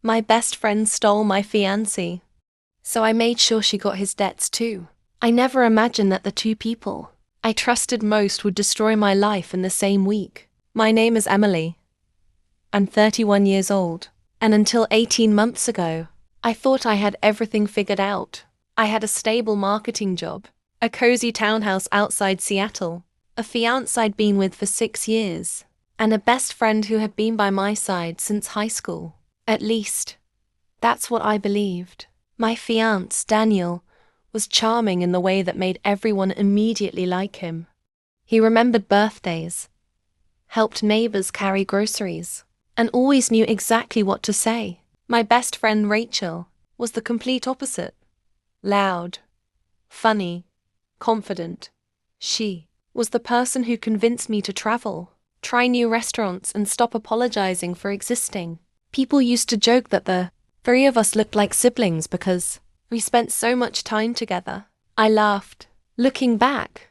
My best friend stole my fiancé. So I made sure she got his debts too. I never imagined that the two people I trusted most would destroy my life in the same week. My name is Emily. I'm 31 years old, and until 18 months ago, I thought I had everything figured out. I had a stable marketing job, a cozy townhouse outside Seattle, a fiancé I'd been with for 6 years, and a best friend who had been by my side since high school. At least, that's what I believed. My fiancé, Daniel, was charming in the way that made everyone immediately like him. He remembered birthdays, helped neighbors carry groceries, and always knew exactly what to say. My best friend Rachel was the complete opposite. Loud, funny, confident. She was the person who convinced me to travel, try new restaurants, and stop apologizing for existing. People used to joke that the three of us looked like siblings because we spent so much time together. I laughed. Looking back,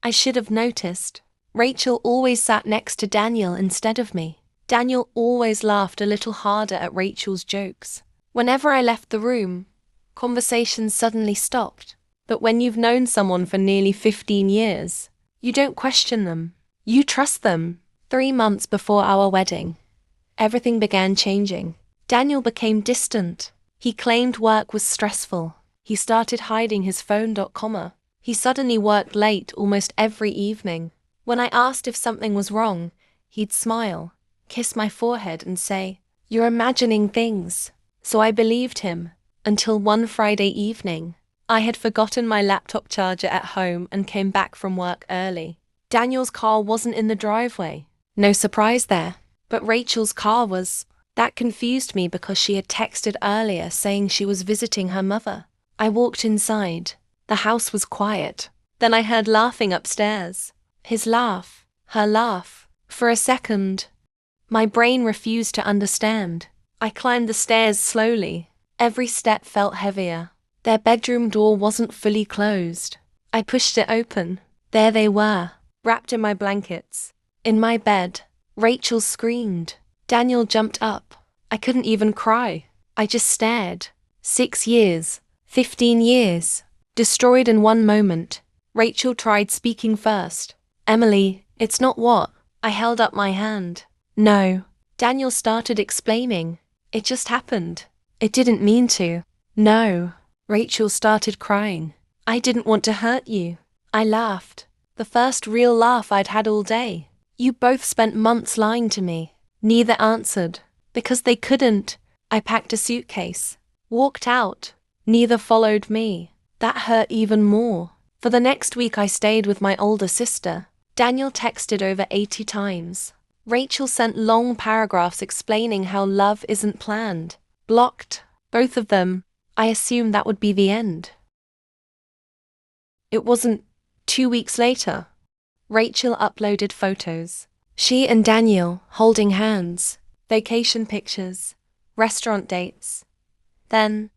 I should have noticed. Rachel always sat next to Daniel instead of me. Daniel always laughed a little harder at Rachel's jokes. Whenever I left the room, conversations suddenly stopped. But when you've known someone for nearly 15 years, you don't question them. You trust them. 3 months before our wedding, everything began changing. Daniel became distant. He claimed work was stressful. He started hiding his phone. He suddenly worked late almost every evening. When I asked if something was wrong, he'd smile, kiss my forehead and say, "You're imagining things." So I believed him, until one Friday evening. I had forgotten my laptop charger at home and came back from work early. Daniel's car wasn't in the driveway. No surprise there. But Rachel's car was. That confused me because she had texted earlier saying she was visiting her mother. I walked inside. The house was quiet. Then I heard laughing upstairs. His laugh, her laugh. For a second, my brain refused to understand. I climbed the stairs slowly. Every step felt heavier. Their bedroom door wasn't fully closed. I pushed it open. There they were, wrapped in my blankets. In my bed, Rachel screamed. Daniel jumped up. I couldn't even cry. I just stared. 6 years, 15 years, destroyed in one moment. Rachel tried speaking first. "Emily, it's not what." I held up my hand. "No." Daniel started explaining. "It just happened. It didn't mean to." "No." Rachel started crying. "I didn't want to hurt you." I laughed. The first real laugh I'd had all day. "You both spent months lying to me." Neither answered. Because they couldn't. I packed a suitcase, walked out. Neither followed me. That hurt even more. For the next week I stayed with my older sister. Daniel texted over 80 times. Rachel sent long paragraphs explaining how love isn't planned. Blocked. Both of them. I assumed that would be the end. It wasn't. 2 weeks later, Rachel uploaded photos. She and Daniel holding hands, vacation pictures, restaurant dates. Then,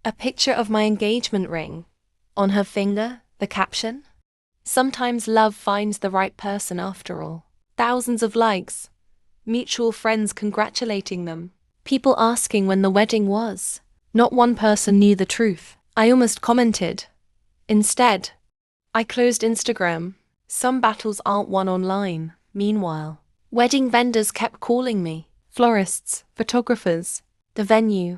a picture of my engagement ring. On her finger, the caption, "Sometimes love finds the right person after all." Thousands of likes, mutual friends congratulating them, people asking when the wedding was. Not one person knew the truth. I almost commented. Instead, I closed Instagram. Some battles aren't won online. Meanwhile, wedding vendors kept calling me. Florists, photographers, the venue.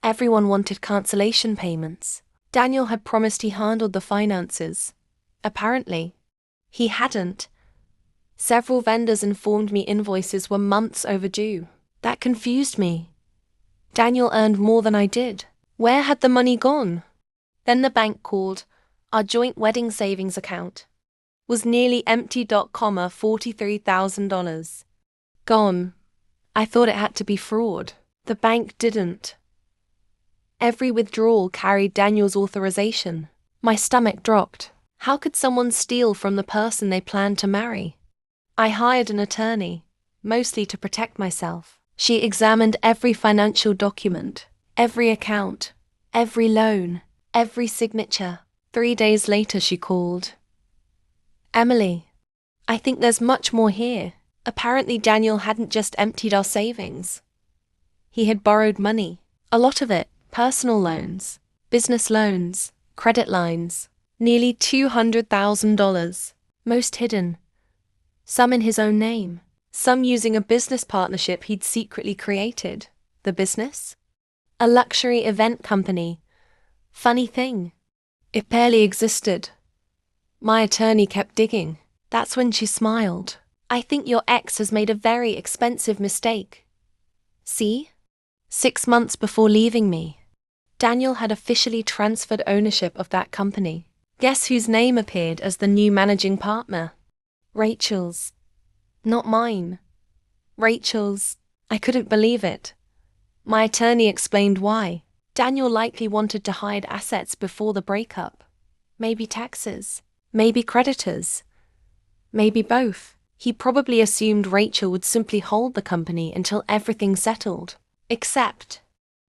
Everyone wanted cancellation payments. Daniel had promised he handled the finances. Apparently, he hadn't. Several vendors informed me invoices were months overdue. That confused me. Daniel earned more than I did. Where had the money gone? Then the bank called. Our joint wedding savings account was nearly empty. $43,000. Gone. I thought it had to be fraud. The bank didn't. Every withdrawal carried Daniel's authorization. My stomach dropped. How could someone steal from the person they planned to marry? I hired an attorney, mostly to protect myself. She examined every financial document, every account, every loan, every signature. 3 days later she called. "Emily, I think there's much more here." Apparently Daniel hadn't just emptied our savings. He had borrowed money. A lot of it, personal loans, business loans, credit lines. Nearly $200,000. Most hidden. Some in his own name. Some using a business partnership he'd secretly created. The business? A luxury event company. Funny thing. It barely existed. My attorney kept digging. That's when she smiled. I think your ex has made a very expensive mistake. See? 6 months before leaving me, Daniel had officially transferred ownership of that company. Guess whose name appeared as the new managing partner? Rachel's. Not mine. Rachel's. I couldn't believe it. My attorney explained why. Daniel likely wanted to hide assets before the breakup. Maybe taxes. Maybe creditors. Maybe both. He probably assumed Rachel would simply hold the company until everything settled. Except,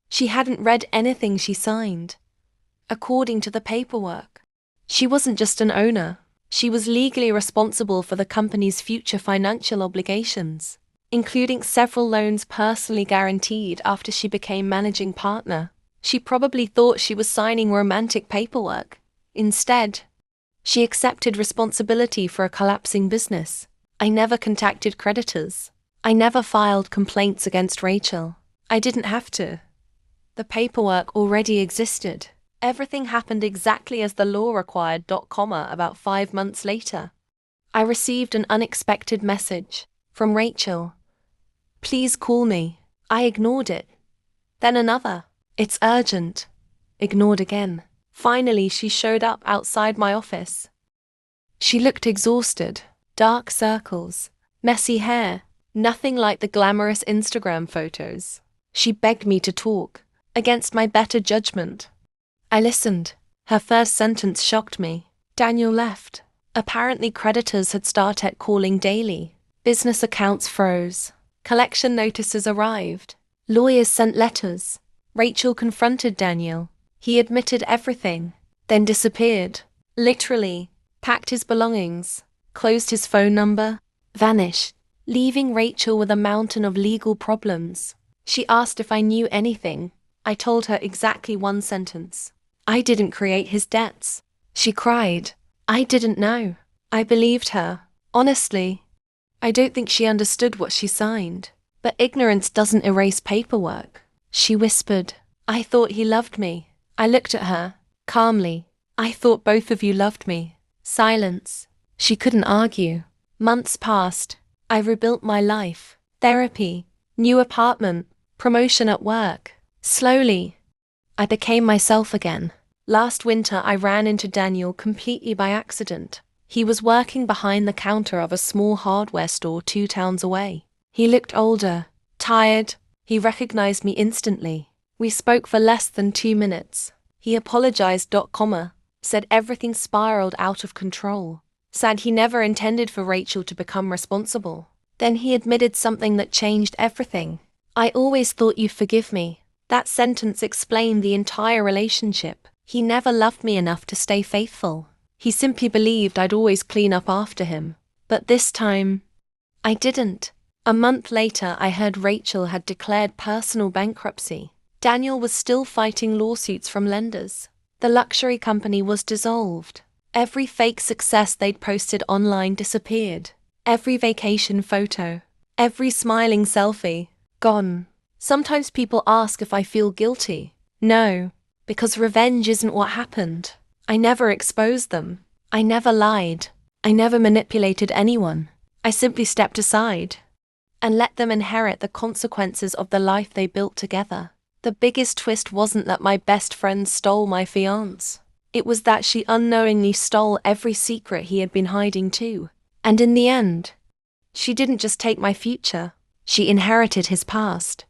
she hadn't read anything she signed. According to the paperwork, she wasn't just an owner. She was legally responsible for the company's future financial obligations, including several loans personally guaranteed after she became managing partner. She probably thought she was signing romantic paperwork. Instead, she accepted responsibility for a collapsing business. I never contacted creditors. I never filed complaints against Rachel. I didn't have to. The paperwork already existed. Everything happened exactly as the law required. About 5 months later, I received an unexpected message from Rachel. Please call me. I ignored it. Then another. It's urgent. Ignored again. Finally, she showed up outside my office. She looked exhausted. Dark circles, messy hair, nothing like the glamorous Instagram photos. She begged me to talk, against my better judgment. I listened. Her first sentence shocked me. Daniel left. Apparently creditors had started calling daily. Business accounts froze. Collection notices arrived. Lawyers sent letters. Rachel confronted Daniel. He admitted everything, then disappeared. Literally, packed his belongings, closed his phone number, vanished, leaving Rachel with a mountain of legal problems. She asked if I knew anything. I told her exactly one sentence. I didn't create his debts. She cried. I didn't know. I believed her. Honestly, I don't think she understood what she signed. But ignorance doesn't erase paperwork. She whispered, I thought he loved me. I looked at her, calmly. I thought both of you loved me. Silence. She couldn't argue. Months passed. I rebuilt my life. Therapy, new apartment, promotion at work. Slowly, I became myself again. Last winter, I ran into Daniel completely by accident. He was working behind the counter of a small hardware store 2 towns away. He looked older, tired. He recognized me instantly. We spoke for less than 2 minutes. He apologized, said everything spiraled out of control. Said he never intended for Rachel to become responsible. Then he admitted something that changed everything. I always thought you'd forgive me. That sentence explained the entire relationship. He never loved me enough to stay faithful. He simply believed I'd always clean up after him. But this time, I didn't. A month later, I heard Rachel had declared personal bankruptcy. Daniel was still fighting lawsuits from lenders. The luxury company was dissolved. Every fake success they'd posted online disappeared. Every vacation photo, every smiling selfie, gone. Sometimes people ask if I feel guilty. No, because revenge isn't what happened. I never exposed them. I never lied. I never manipulated anyone. I simply stepped aside and let them inherit the consequences of the life they built together. The biggest twist wasn't that my best friend stole my fiancé. It was that she unknowingly stole every secret he had been hiding too. And in the end, she didn't just take my future, she inherited his past.